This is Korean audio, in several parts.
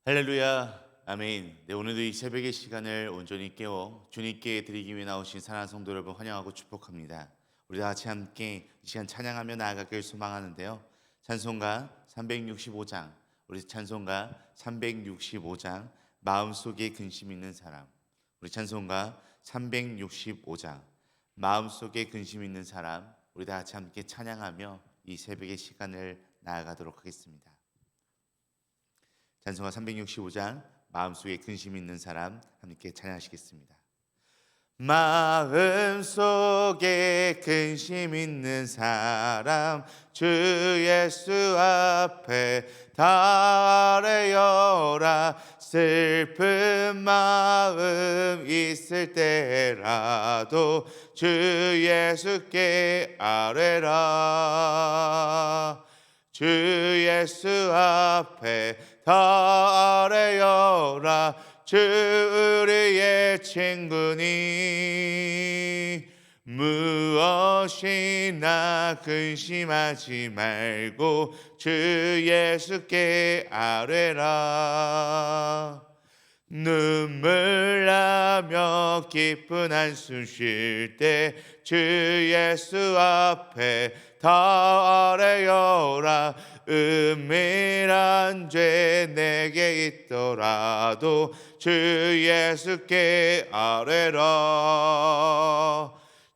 할렐루야, 아멘. 네, 오늘도 이 새벽의 시간을 온전히 깨워 주님께 드리기 위해 나오신 사랑하는 성도 여러분 환영하고 축복합니다. 우리 다 같이 함께 이 시간 찬양하며 나아가길 소망하는데요. 찬송가 365장, 우리 찬송가 365장, 마음속에 근심 있는 사람. 우리 찬송가 365장, 마음속에 근심 있는 사람. 우리 다 같이 함께 찬양하며 이 새벽의 시간을 나아가도록 하겠습니다. 찬송가 365장 마음속에 근심 있는 사람 함께 찬양하시겠습니다. 마음속에 근심 있는 사람 주 예수 앞에 다 아뢰어라. 슬픈 마음 있을 때라도 주 예수께 아뢰라. 주 예수 앞에 다 아뢰어라. 주 우리의 친구니 무엇이나 근심하지 말고 주 예수께 아뢰라. 눈물 나며 깊은 한숨 쉴 때 주 예수 앞에 다 아뢰어라. 은밀한 죄 내게 있더라도 주 예수께 아뢰라.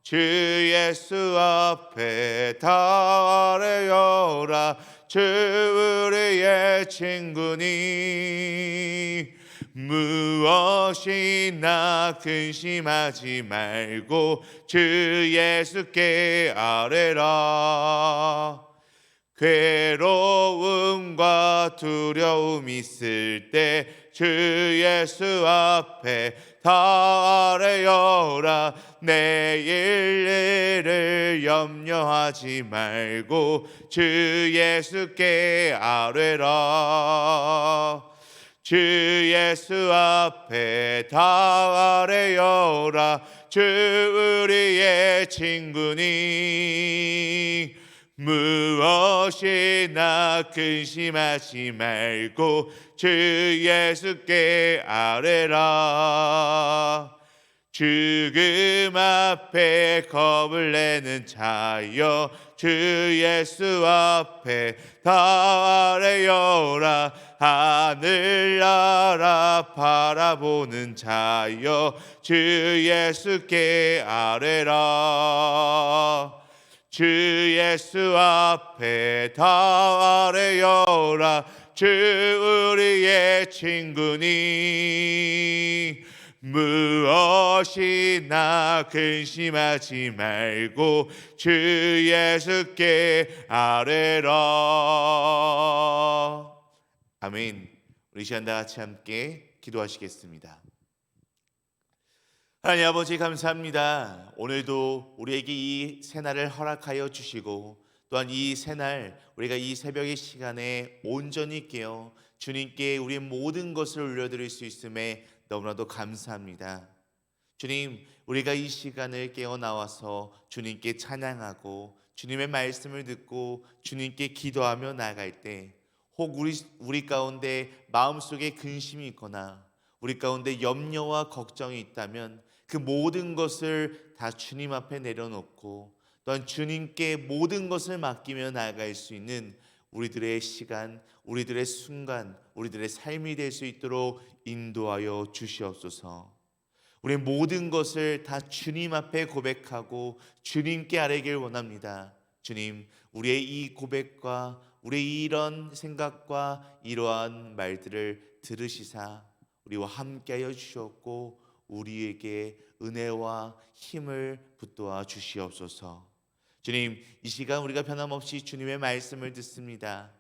주 예수 앞에 다 아뢰어라. 주 우리의 친구니 무엇이나 근심하지 말고 주 예수께 아뢰라. 괴로움과 두려움 있을 때 주 예수 앞에 다 아뢰어라. 내일 일을 염려하지 말고 주 예수께 아뢰라. 주 예수 앞에 다 아뢰어라. 주 우리의 친구니 무엇이나 근심하지 말고 주 예수께 아뢰라. 죽음 앞에 겁을 내는 자여 주 예수 앞에 다 아뢰어라. 하늘나라 바라보는 자여 주 예수께 아뢰라. 주 예수 앞에 다 아뢰어라. 주 우리의 친구니 무엇이나 근심하지 말고 주 예수께 아뢰라. 아멘. 우리 시간 다 같이 함께 기도하시겠습니다. 하나님 아버지 감사합니다. 오늘도 우리에게 이 새날을 허락하여 주시고 또한 이 새날 우리가 이 새벽의 시간에 온전히 깨어 주님께 우리의 모든 것을 올려드릴 수 있음에 너무나도 감사합니다. 주님, 우리가 이 시간을 깨어 나와서 주님께 찬양하고 주님의 말씀을 듣고 주님께 기도하며 나아갈 때 혹 우리 가운데 마음속에 근심이 있거나 우리 가운데 염려와 걱정이 있다면 그 모든 것을 다 주님 앞에 내려놓고 또한 주님께 모든 것을 맡기며 나아갈 수 있는 우리들의 시간, 우리들의 순간, 우리들의 삶이 될 수 있도록 인도하여 주시옵소서. 우리 모든 것을 다 주님 앞에 고백하고 주님께 아뢰길 원합니다. 주님, 우리의 이 고백과 우리의 이런 생각과 이러한 말들을 들으시사 우리와 함께하여 주셨고 우리에게 은혜와 힘을 붙도와 주시옵소서. 주님, 이 시간 우리가 변함없이 주님의 말씀을 듣습니다.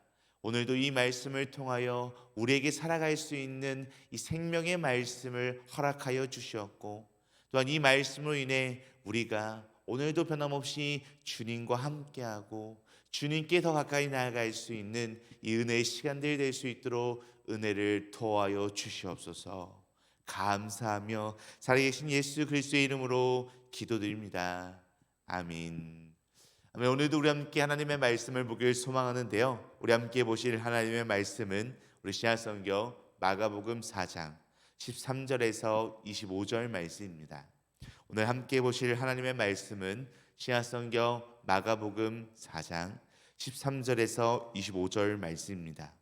오늘도 이 말씀을 통하여 우리에게 살아갈 수 있는 이 생명의 말씀을 허락하여 주셨고 또한 이 말씀으로 인해 우리가 오늘도 변함없이 주님과 함께하고 주님께 더 가까이 나아갈 수 있는 이 은혜의 시간들이 될 수 있도록 은혜를 도와여 주시옵소서. 감사하며 살아계신 예수 그리스도의 이름으로 기도드립니다. 아멘. 오늘도 우리 함께 하나님의 말씀을 보길 소망하는데요. 우리 함께 보실 하나님의 말씀은 우리 신약성경 마가복음 4장 13절에서 25절 말씀입니다. 오늘 함께 보실 하나님의 말씀은 신약성경 마가복음 4장 13절에서 25절 말씀입니다.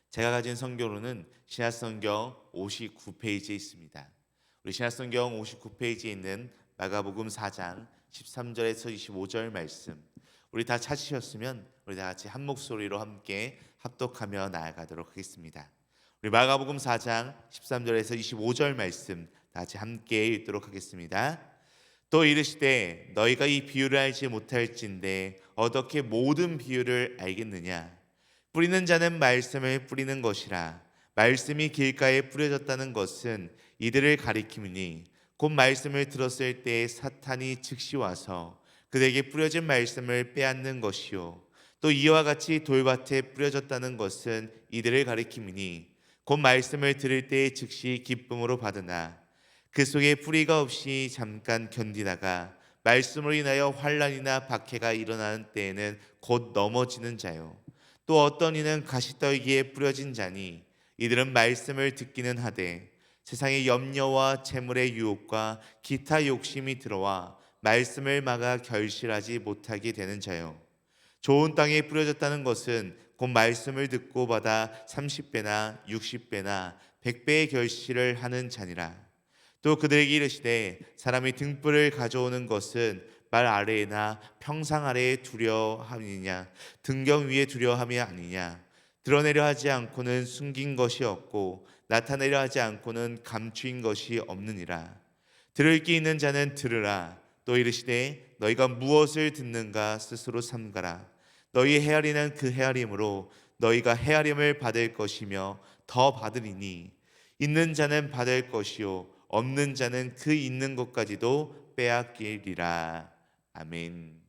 제가 가진 성경으로는 신약성경 59페이지에 있습니다. 우리 신약성경 59페이지에 있는 마가복음 4장 13절에서 25절 말씀, 우리 다 찾으셨으면 우리 다 같이 한 목소리로 함께 합독하며 나아가도록 하겠습니다. 우리 마가복음 4장 13절에서 25절 말씀 다 같이 함께 읽도록 하겠습니다. 또 이르시되 너희가 이 비유를 알지 못할진대 어떻게 모든 비유를 알겠느냐? 뿌리는 자는 말씀을 뿌리는 것이라. 말씀이 길가에 뿌려졌다는 것은 이들을 가리킴이니 곧 말씀을 들었을 때 사탄이 즉시 와서 그들에게 뿌려진 말씀을 빼앗는 것이요, 또 이와 같이 돌밭에 뿌려졌다는 것은 이들을 가리킴이니 곧 말씀을 들을 때 즉시 기쁨으로 받으나 그 속에 뿌리가 없이 잠깐 견디다가 말씀으로 인하여 환난이나 박해가 일어나는 때에는 곧 넘어지는 자요, 또 어떤 이는 가시떨기에 뿌려진 자니 이들은 말씀을 듣기는 하되 세상의 염려와 재물의 유혹과 기타 욕심이 들어와 말씀을 막아 결실하지 못하게 되는 자요, 좋은 땅에 뿌려졌다는 것은 곧 말씀을 듣고 받아 30배나 60배나 100배의 결실을 하는 자니라. 또 그들에게 이르시되 사람이 등불을 가져오는 것은 말 아래나 평상 아래에 두려 함이냐 등경 위에 두려 함이 아니냐. 드러내려 하지 않고는 숨긴 것이 없고 나타내려 하지 않고는 감추인 것이 없느니라. 들을 귀 있는 자는 들으라. 또 이르시되 너희가 무엇을 듣는가 스스로 삼가라. 너희 헤아리는 그 헤아림으로 너희가 헤아림을 받을 것이며 더 받으리니 있는 자는 받을 것이요 없는 자는 그 있는 것까지도 빼앗기리라. 아멘.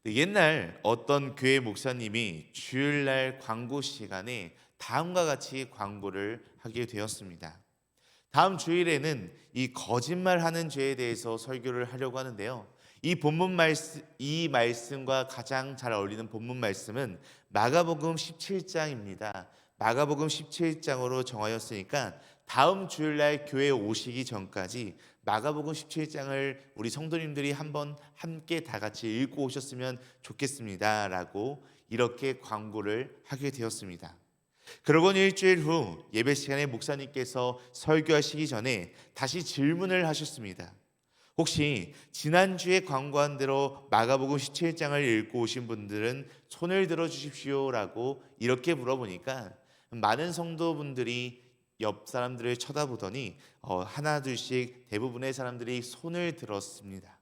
옛날 어떤 교회 목사님이 주일날 광고 시간에 다음과 같이 광고를 하게 되었습니다. 다음 주일에는 이 거짓말하는 죄에 대해서 설교를 하려고 하는데요. 이 말씀과 가장 잘 어울리는 본문 말씀은 마가복음 17장입니다. 마가복음 17장으로 정하였으니까 다음 주일날 교회에 오시기 전까지 마가복음 17장을 우리 성도님들이 한번 함께 다 같이 읽고 오셨으면 좋겠습니다 라고 이렇게 광고를 하게 되었습니다. 그러고는 일주일 후 예배 시간에 목사님께서 설교하시기 전에 다시 질문을 하셨습니다. 혹시 지난주에 광고한 대로 마가복음 17장을 읽고 오신 분들은 손을 들어 주십시오 라고 이렇게 물어보니까 많은 성도분들이 옆 사람들을 쳐다보더니 하나 둘씩 대부분의 사람들이 손을 들었습니다.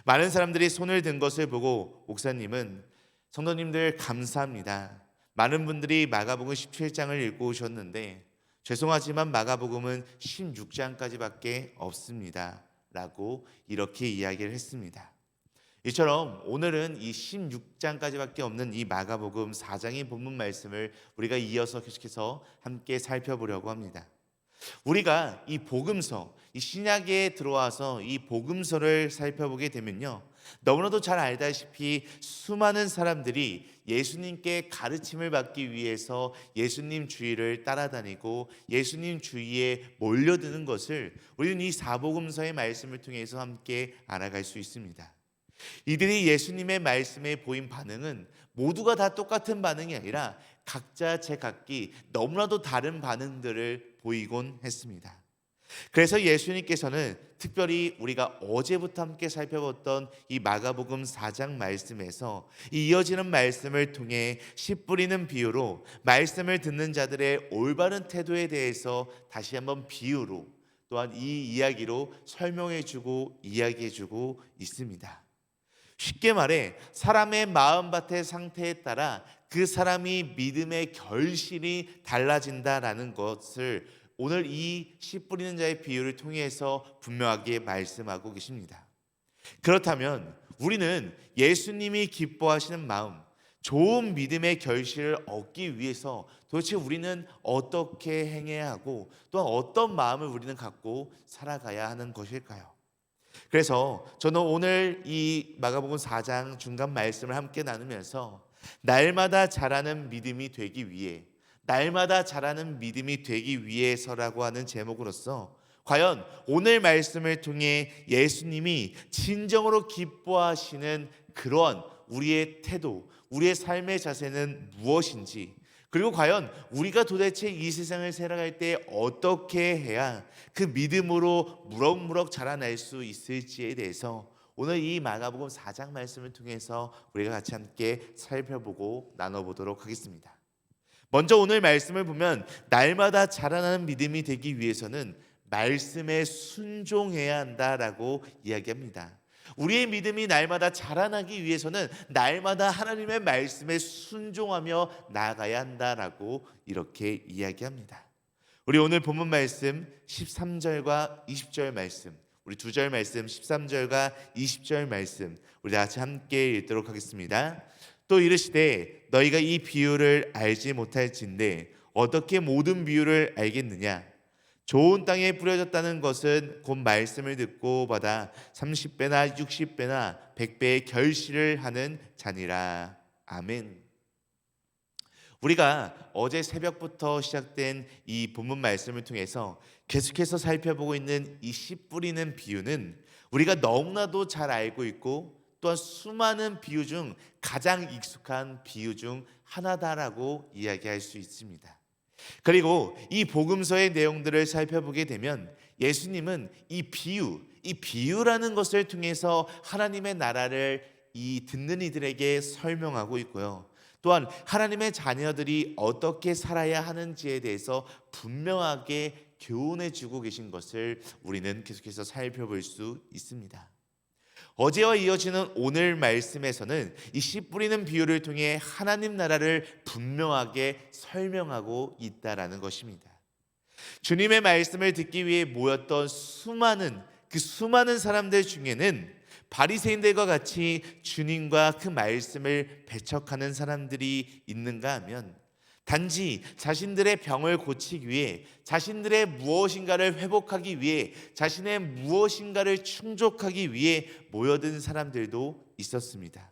많은 사람들이 손을 든 것을 보고 목사님은 성도님들 감사합니다. 많은 분들이 마가복음 17장을 읽고 오셨는데 죄송하지만 마가복음은 16장까지밖에 없습니다 라고 이렇게 이야기를 했습니다. 이처럼 오늘은 이 16장까지밖에 없는 이 마가복음 4장의 본문 말씀을 우리가 이어서 계속해서 함께 살펴보려고 합니다. 우리가 이 복음서, 이 신약에 들어와서 이 복음서를 살펴보게 되면요, 너무나도 잘 알다시피 수많은 사람들이 예수님께 가르침을 받기 위해서 예수님 주위를 따라다니고 예수님 주위에 몰려드는 것을 우리는 이 사복음서의 말씀을 통해서 함께 알아갈 수 있습니다. 이들이 예수님의 말씀에 보인 반응은 모두가 다 똑같은 반응이 아니라 각자 제각기 너무나도 다른 반응들을 보이곤 했습니다. 그래서 예수님께서는 특별히 우리가 어제부터 함께 살펴봤던 이 마가복음 4장 말씀에서 이 이어지는 말씀을 통해 씨 뿌리는 비유로 말씀을 듣는 자들의 올바른 태도에 대해서 다시 한번 비유로 또한 이 이야기로 설명해주고 이야기해주고 있습니다. 쉽게 말해 사람의 마음밭의 상태에 따라 그 사람이 믿음의 결실이 달라진다라는 것을 오늘 이 씨 뿌리는 자의 비유를 통해서 분명하게 말씀하고 계십니다. 그렇다면 우리는 예수님이 기뻐하시는 마음, 좋은 믿음의 결실을 얻기 위해서 도대체 우리는 어떻게 행해야 하고 또한 어떤 마음을 우리는 갖고 살아가야 하는 것일까요? 그래서 저는 오늘 이 마가복음 4장 중간 말씀을 함께 나누면서 날마다 자라는 믿음이 되기 위해 날마다 자라는 믿음이 되기 위해서라고 하는 제목으로서 과연 오늘 말씀을 통해 예수님이 진정으로 기뻐하시는 그런 우리의 태도, 우리의 삶의 자세는 무엇인지, 그리고 과연 우리가 도대체 이 세상을 살아갈 때 어떻게 해야 그 믿음으로 무럭무럭 자라날 수 있을지에 대해서 오늘 이 마가복음 4장 말씀을 통해서 우리가 같이 함께 살펴보고 나눠보도록 하겠습니다. 먼저 오늘 말씀을 보면 날마다 자라나는 믿음이 되기 위해서는 말씀에 순종해야 한다라고 이야기합니다. 우리의 믿음이 날마다 자라나기 위해서는 날마다 하나님의 말씀에 순종하며 나아가야 한다라고 이렇게 이야기합니다. 우리 오늘 본문 말씀 13절과 20절 말씀, 우리 두 절 말씀 13절과 20절 말씀 우리 다 같이 함께 읽도록 하겠습니다. 또 이르시되 너희가 이 비유를 알지 못할진대 어떻게 모든 비유를 알겠느냐? 좋은 땅에 뿌려졌다는 것은 곧 말씀을 듣고 받아 30배나 60배나 100배의 결실을 하는 자니라. 아멘. 우리가 어제 새벽부터 시작된 이 본문 말씀을 통해서 계속해서 살펴보고 있는 이 씨 뿌리는 비유는 우리가 너무나도 잘 알고 있고 또한 수많은 비유 중 가장 익숙한 비유 중 하나다라고 이야기할 수 있습니다. 그리고 이 복음서의 내용들을 살펴보게 되면 예수님은 이 비유라는 것을 통해서 하나님의 나라를 이 듣는 이들에게 설명하고 있고요. 또한 하나님의 자녀들이 어떻게 살아야 하는지에 대해서 분명하게 교훈해 주고 계신 것을 우리는 계속해서 살펴볼 수 있습니다. 어제와 이어지는 오늘 말씀에서는 이 씨 뿌리는 비유를 통해 하나님 나라를 분명하게 설명하고 있다라는 것입니다. 주님의 말씀을 듣기 위해 모였던 수많은 사람들 중에는 바리새인들과 같이 주님과 그 말씀을 배척하는 사람들이 있는가 하면 단지 자신들의 병을 고치기 위해, 자신들의 무엇인가를 회복하기 위해, 자신의 무엇인가를 충족하기 위해 모여든 사람들도 있었습니다.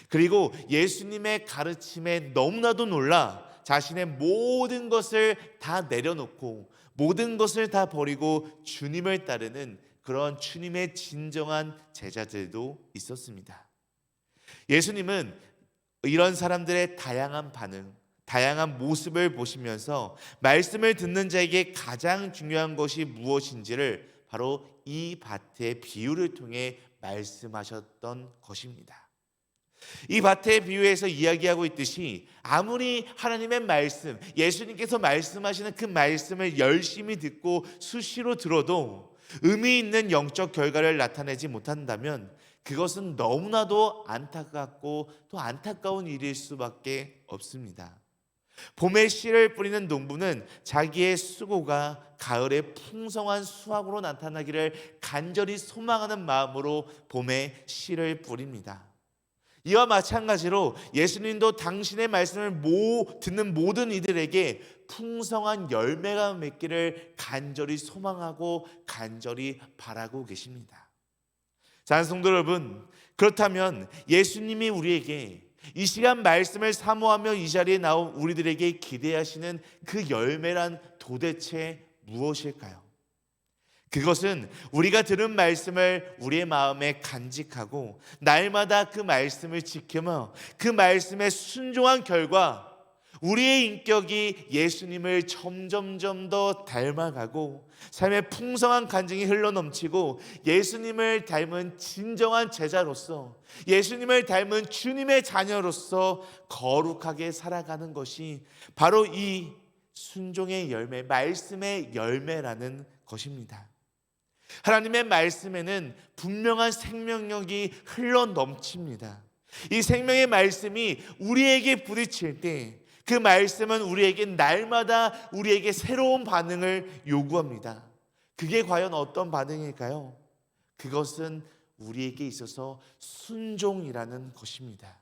그리고 예수님의 가르침에 너무나도 놀라 자신의 모든 것을 다 내려놓고 모든 것을 다 버리고 주님을 따르는 그런 주님의 진정한 제자들도 있었습니다. 예수님은 이런 사람들의 다양한 반응, 다양한 모습을 보시면서 말씀을 듣는 자에게 가장 중요한 것이 무엇인지를 바로 이 밭의 비유를 통해 말씀하셨던 것입니다. 이 밭의 비유에서 이야기하고 있듯이 아무리 하나님의 말씀, 예수님께서 말씀하시는 그 말씀을 열심히 듣고 수시로 들어도 의미 있는 영적 결과를 나타내지 못한다면 그것은 너무나도 안타깝고 또 안타까운 일일 수밖에 없습니다. 봄에 씨를 뿌리는 농부는 자기의 수고가 가을에 풍성한 수확으로 나타나기를 간절히 소망하는 마음으로 봄에 씨를 뿌립니다. 이와 마찬가지로 예수님도 당신의 말씀을 듣는 모든 이들에게 풍성한 열매가 맺기를 간절히 소망하고 간절히 바라고 계십니다. 사랑하는 성도 여러분, 그렇다면 예수님이 우리에게 이 시간 말씀을 사모하며 이 자리에 나온 우리들에게 기대하시는 그 열매란 도대체 무엇일까요? 그것은 우리가 들은 말씀을 우리의 마음에 간직하고 날마다 그 말씀을 지키며 그 말씀에 순종한 결과 우리의 인격이 예수님을 점점점 더 닮아가고 삶의 풍성한 간증이 흘러넘치고 예수님을 닮은 진정한 제자로서, 예수님을 닮은 주님의 자녀로서 거룩하게 살아가는 것이 바로 이 순종의 열매, 말씀의 열매라는 것입니다. 하나님의 말씀에는 분명한 생명력이 흘러넘칩니다. 이 생명의 말씀이 우리에게 부딪힐 때 그 말씀은 우리에게 날마다 우리에게 새로운 반응을 요구합니다. 그게 과연 어떤 반응일까요? 그것은 우리에게 있어서 순종이라는 것입니다.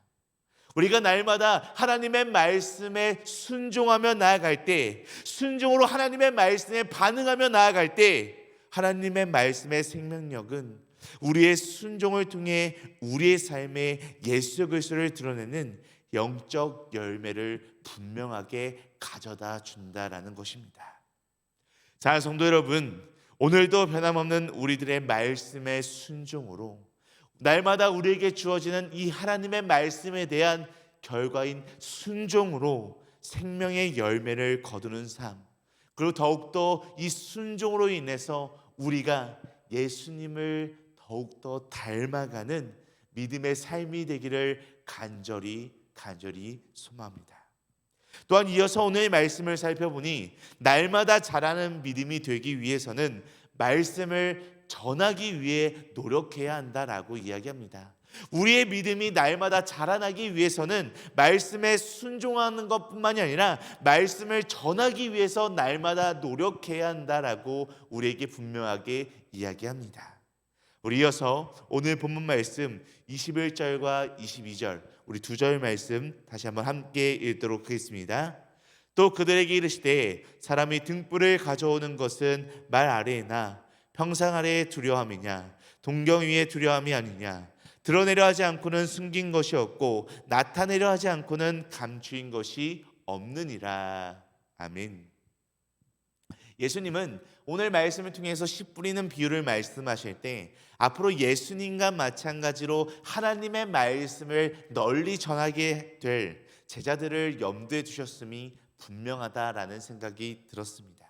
우리가 날마다 하나님의 말씀에 순종하며 나아갈 때, 순종으로 하나님의 말씀에 반응하며 나아갈 때 하나님의 말씀의 생명력은 우리의 순종을 통해 우리의 삶에 예수 그리스도를 드러내는 영적 열매를 분명하게 가져다 준다라는 것입니다. 자, 성도 여러분, 오늘도 변함없는 우리들의 말씀의 순종으로 날마다 우리에게 주어지는 이 하나님의 말씀에 대한 결과인 순종으로 생명의 열매를 거두는 삶, 그리고 더욱더 이 순종으로 인해서 우리가 예수님을 더욱더 닮아가는 믿음의 삶이 되기를 간절히 소망합니다. 또한 이어서 오늘의 말씀을 살펴보니 날마다 자라는 믿음이 되기 위해서는 말씀을 전하기 위해 노력해야 한다라고 이야기합니다. 우리의 믿음이 날마다 자라나기 위해서는 말씀에 순종하는 것뿐만이 아니라 말씀을 전하기 위해서 날마다 노력해야 한다라고 우리에게 분명하게 이야기합니다. 우리 이어서 오늘 본문 말씀 21절과 22절 우리 두 절 말씀 다시 한번 함께 읽도록 하겠습니다. 또 그들에게 이르시되 사람이 등불을 가져오는 것은 말 아래에나 평상 아래에 두려움이냐 동경 위에 두려움이 아니냐 드러내려 하지 않고는 숨긴 것이 없고 나타내려 하지 않고는 감추인 것이 없느니라. 아멘. 예수님은 오늘 말씀을 통해서 씨 뿌리는 비유를 말씀하실 때 앞으로 예수님과 마찬가지로 하나님의 말씀을 널리 전하게 될 제자들을 염두에 두셨음이 분명하다라는 생각이 들었습니다.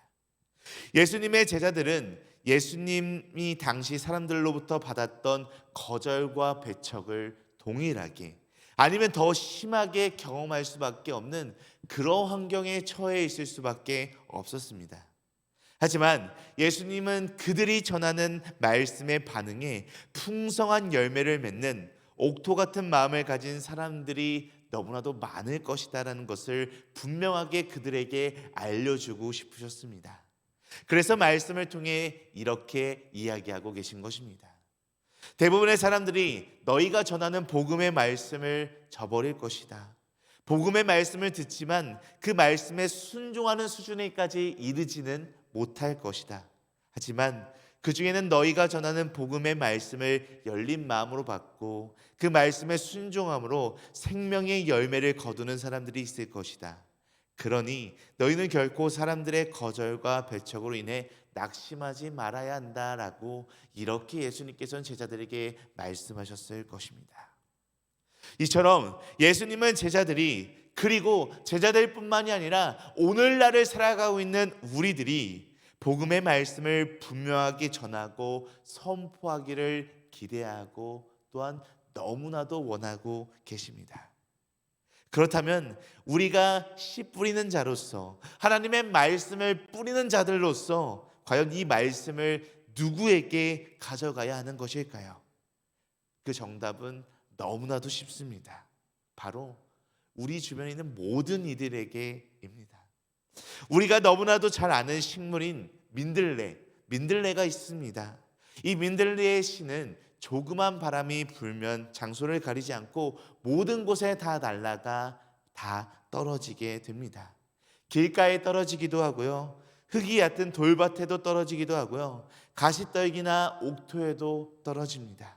예수님의 제자들은 예수님이 당시 사람들로부터 받았던 거절과 배척을 동일하게 아니면 더 심하게 경험할 수밖에 없는 그런 환경에 처해 있을 수밖에 없었습니다. 하지만 예수님은 그들이 전하는 말씀의 반응에 풍성한 열매를 맺는 옥토 같은 마음을 가진 사람들이 너무나도 많을 것이다라는 것을 분명하게 그들에게 알려주고 싶으셨습니다. 그래서 말씀을 통해 이렇게 이야기하고 계신 것입니다. 대부분의 사람들이 너희가 전하는 복음의 말씀을 저버릴 것이다. 복음의 말씀을 듣지만 그 말씀에 순종하는 수준에까지 이르지는 못할 것이다. 하지만 그 중에는 너희가 전하는 복음의 말씀을 열린 마음으로 받고 그 말씀에 순종함으로 생명의 열매를 거두는 사람들이 있을 것이다. 그러니 너희는 결코 사람들의 거절과 배척으로 인해 낙심하지 말아야 한다라고 이렇게 예수님께서는 제자들에게 말씀하셨을 것입니다. 이처럼 예수님은 제자들이 그리고 제자들뿐만이 아니라 오늘날을 살아가고 있는 우리들이 복음의 말씀을 분명하게 전하고 선포하기를 기대하고 또한 너무나도 원하고 계십니다. 그렇다면 우리가 씨 뿌리는 자로서 하나님의 말씀을 뿌리는 자들로서 과연 이 말씀을 누구에게 가져가야 하는 것일까요? 그 정답은 너무나도 쉽습니다. 바로 우리 주변에 있는 모든 이들에게입니다. 우리가 너무나도 잘 아는 식물인 민들레가 있습니다. 이 민들레의 씨는 조그만 바람이 불면 장소를 가리지 않고 모든 곳에 다 날아가 다 떨어지게 됩니다. 길가에 떨어지기도 하고요. 흙이 얕은 돌밭에도 떨어지기도 하고요. 가시떨기나 옥토에도 떨어집니다.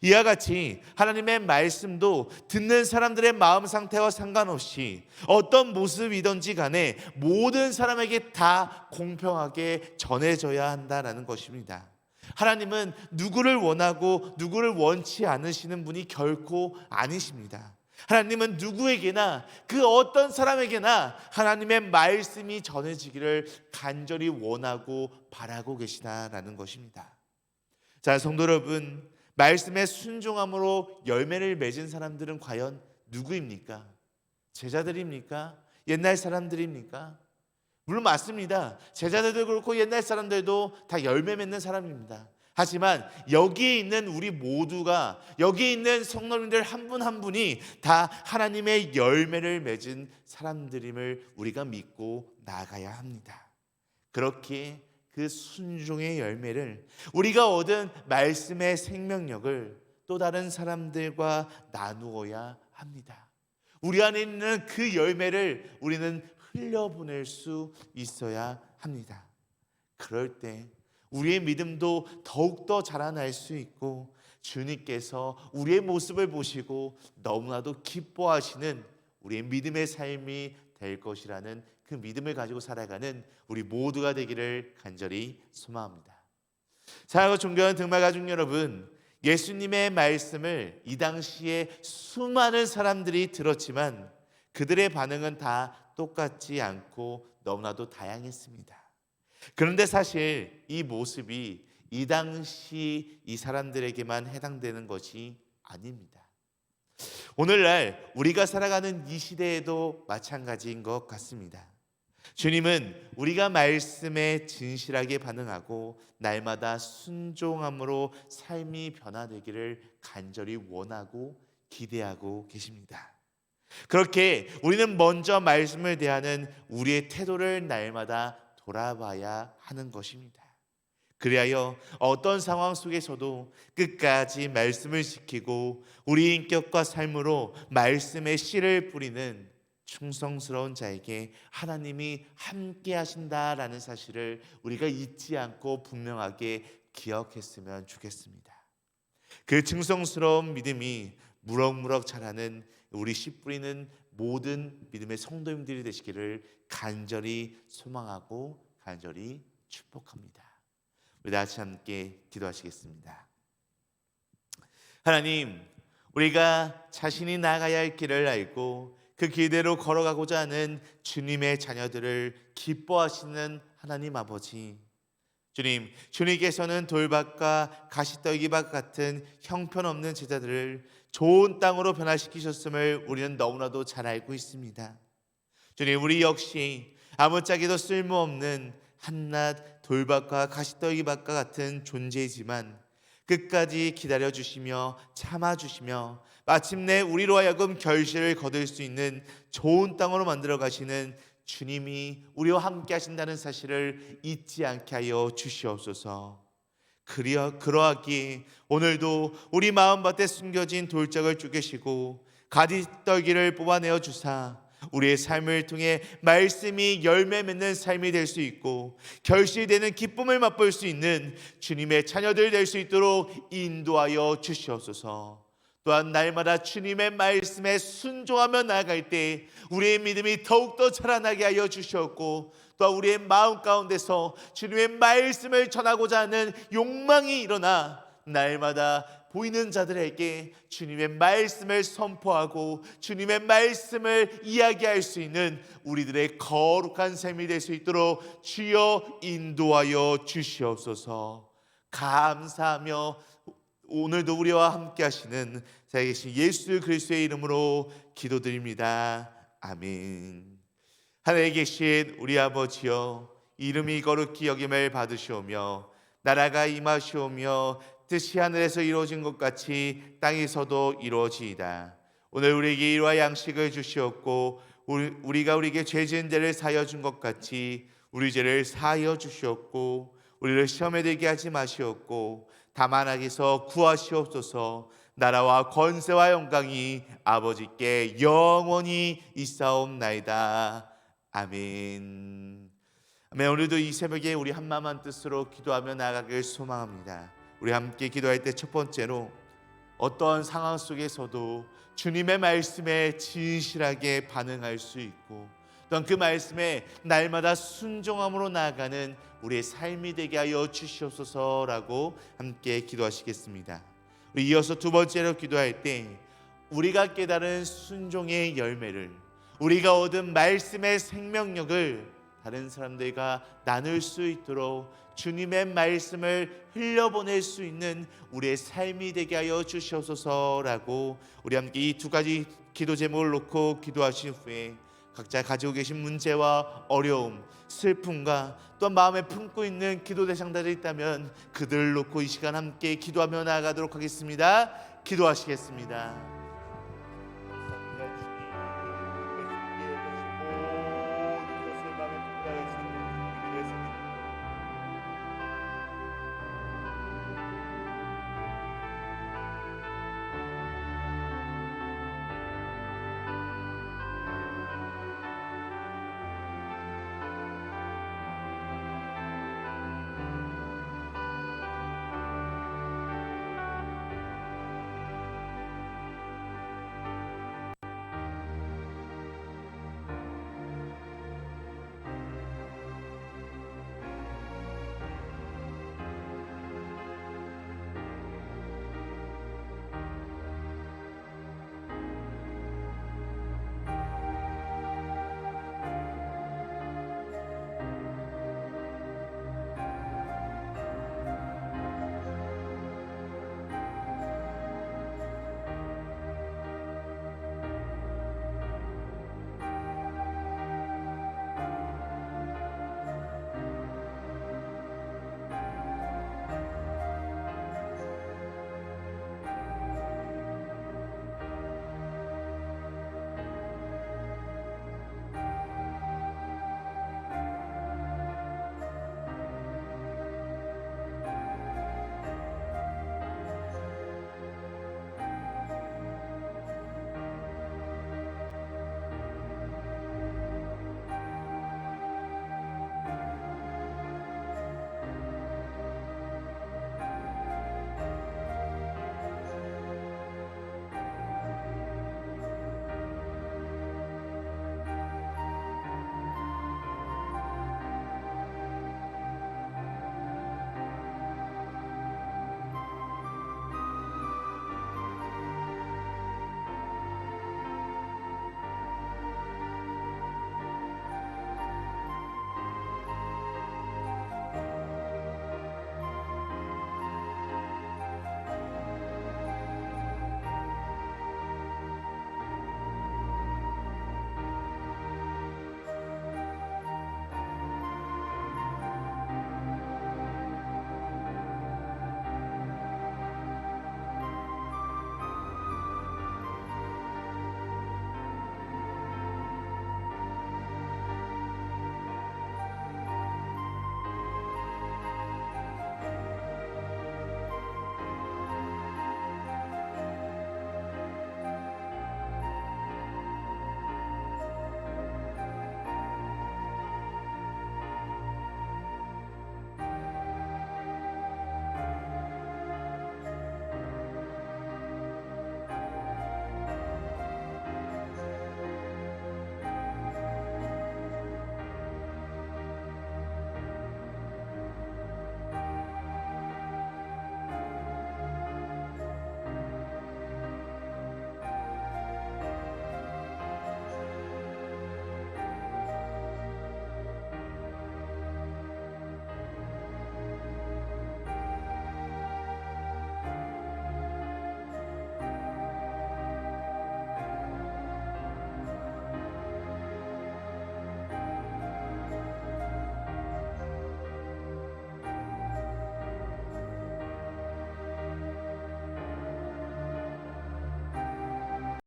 이와 같이 하나님의 말씀도 듣는 사람들의 마음 상태와 상관없이 어떤 모습이든지 간에 모든 사람에게 다 공평하게 전해져야 한다는 것입니다. 하나님은 누구를 원하고 누구를 원치 않으시는 분이 결코 아니십니다. 하나님은 누구에게나 그 어떤 사람에게나 하나님의 말씀이 전해지기를 간절히 원하고 바라고 계시다라는 것입니다. 자, 성도 여러분, 말씀에 순종함으로 열매를 맺은 사람들은 과연 누구입니까? 제자들입니까? 옛날 사람들입니까? 물론 맞습니다. 제자들도 그렇고 옛날 사람들도 다 열매 맺는 사람입니다. 하지만 여기에 있는 우리 모두가, 여기에 있는 성도님들 한 분 한 분이 다 하나님의 열매를 맺은 사람들임을 우리가 믿고 나아가야 합니다. 그렇게 그 순종의 열매를, 우리가 얻은 말씀의 생명력을 또 다른 사람들과 나누어야 합니다. 우리 안에 있는 그 열매를 우리는 흘려보낼 수 있어야 합니다. 그럴 때 우리의 믿음도 더욱더 자라날 수 있고 주님께서 우리의 모습을 보시고 너무나도 기뻐하시는 우리의 믿음의 삶이 될 것이라는 그 믿음을 가지고 살아가는 우리 모두가 되기를 간절히 소망합니다. 사랑하고 존경하는 등말 가족 여러분, 예수님의 말씀을 이 당시에 수많은 사람들이 들었지만 그들의 반응은 다 똑같지 않고 너무나도 다양했습니다. 그런데 사실 이 모습이 이 당시 이 사람들에게만 해당되는 것이 아닙니다. 오늘날 우리가 살아가는 이 시대에도 마찬가지인 것 같습니다. 주님은 우리가 말씀에 진실하게 반응하고 날마다 순종함으로 삶이 변화되기를 간절히 원하고 기대하고 계십니다. 그렇게 우리는 먼저 말씀을 대하는 우리의 태도를 날마다 돌아봐야 하는 것입니다. 그리하여 어떤 상황 속에서도 끝까지 말씀을 지키고 우리 인격과 삶으로 말씀의 씨를 뿌리는 충성스러운 자에게 하나님이 함께 하신다라는 사실을 우리가 잊지 않고 분명하게 기억했으면 좋겠습니다. 그 충성스러운 믿음이 무럭무럭 자라는 우리 씨 뿌리는 모든 믿음의 성도님들이 되시기를 간절히 소망하고 간절히 축복합니다. 우리 다 같이 함께 기도하시겠습니다. 하나님, 우리가 자신이 나아가야 할 길을 알고 그 길대로 걸어가고자 하는 주님의 자녀들을 기뻐하시는 하나님 아버지, 주님, 주님께서는 돌밭과 가시떨기밭 같은 형편없는 제자들을 좋은 땅으로 변화시키셨음을 우리는 너무나도 잘 알고 있습니다. 주님, 우리 역시 아무짝에도 쓸모없는 한낱 돌밭과 가시떨기밭과 같은 존재이지만 끝까지 기다려주시며 참아주시며 마침내 우리로 하여금 결실을 거둘 수 있는 좋은 땅으로 만들어 가시는 주님이 우리와 함께 하신다는 사실을 잊지 않게 하여 주시옵소서. 그러하기에 오늘도 우리 마음밭에 숨겨진 돌짝을 쪼개시고 가시떨기를 뽑아내어 주사 우리의 삶을 통해 말씀이 열매 맺는 삶이 될 수 있고 결실되는 기쁨을 맛볼 수 있는 주님의 자녀들 될 수 있도록 인도하여 주시옵소서. 또한 날마다 주님의 말씀에 순종하며 나아갈 때 우리의 믿음이 더욱더 자라나게 하여 주시옵고 또 우리의 마음 가운데서 주님의 말씀을 전하고자 하는 욕망이 일어나 날마다 보이는 자들에게 주님의 말씀을 선포하고 주님의 말씀을 이야기할 수 있는 우리들의 거룩한 삶이 될 수 있도록 주여 인도하여 주시옵소서. 감사하며 오늘도 우리와 함께 하시는 살아계신 예수 그리스도의 이름으로 기도드립니다. 아멘. 하늘에 계신 우리 아버지여, 이름이 거룩히 여김을 받으시오며 나라가 임하시오며 뜻이 하늘에서 이루어진 것 같이 땅에서도 이루어지이다. 오늘 우리에게 일과 양식을 주시옵고 우리가 우리에게 죄 지은 죄를 사하여 준 것 같이 우리 죄를 사하여 주시옵고 우리를 시험에 들게 하지 마시옵고 다만 악에서 구하시옵소서. 나라와 권세와 영광이 아버지께 영원히 있사옵나이다. 아멘. 아멘. 오늘도 이 새벽에 우리 한마음한 뜻으로 기도하며 나아가길 소망합니다. 우리 함께 기도할 때 첫 번째로 어떠한 상황 속에서도 주님의 말씀에 진실하게 반응할 수 있고 또한 그 말씀에 날마다 순종함으로 나아가는 우리의 삶이 되게 하여 주시옵소서라고 함께 기도하시겠습니다. 우리 이어서 두 번째로 기도할 때 우리가 깨달은 순종의 열매를, 우리가 얻은 말씀의 생명력을 다른 사람들과 나눌 수 있도록 주님의 말씀을 흘려보낼 수 있는 우리의 삶이 되게 하여 주시옵소서라고 우리 함께 이 두 가지 기도 제목을 놓고 기도하신 후에 각자 가지고 계신 문제와 어려움, 슬픔과 또 마음에 품고 있는 기도 대상들이 있다면 그들을 놓고 이 시간 함께 기도하며 나아가도록 하겠습니다. 기도하시겠습니다.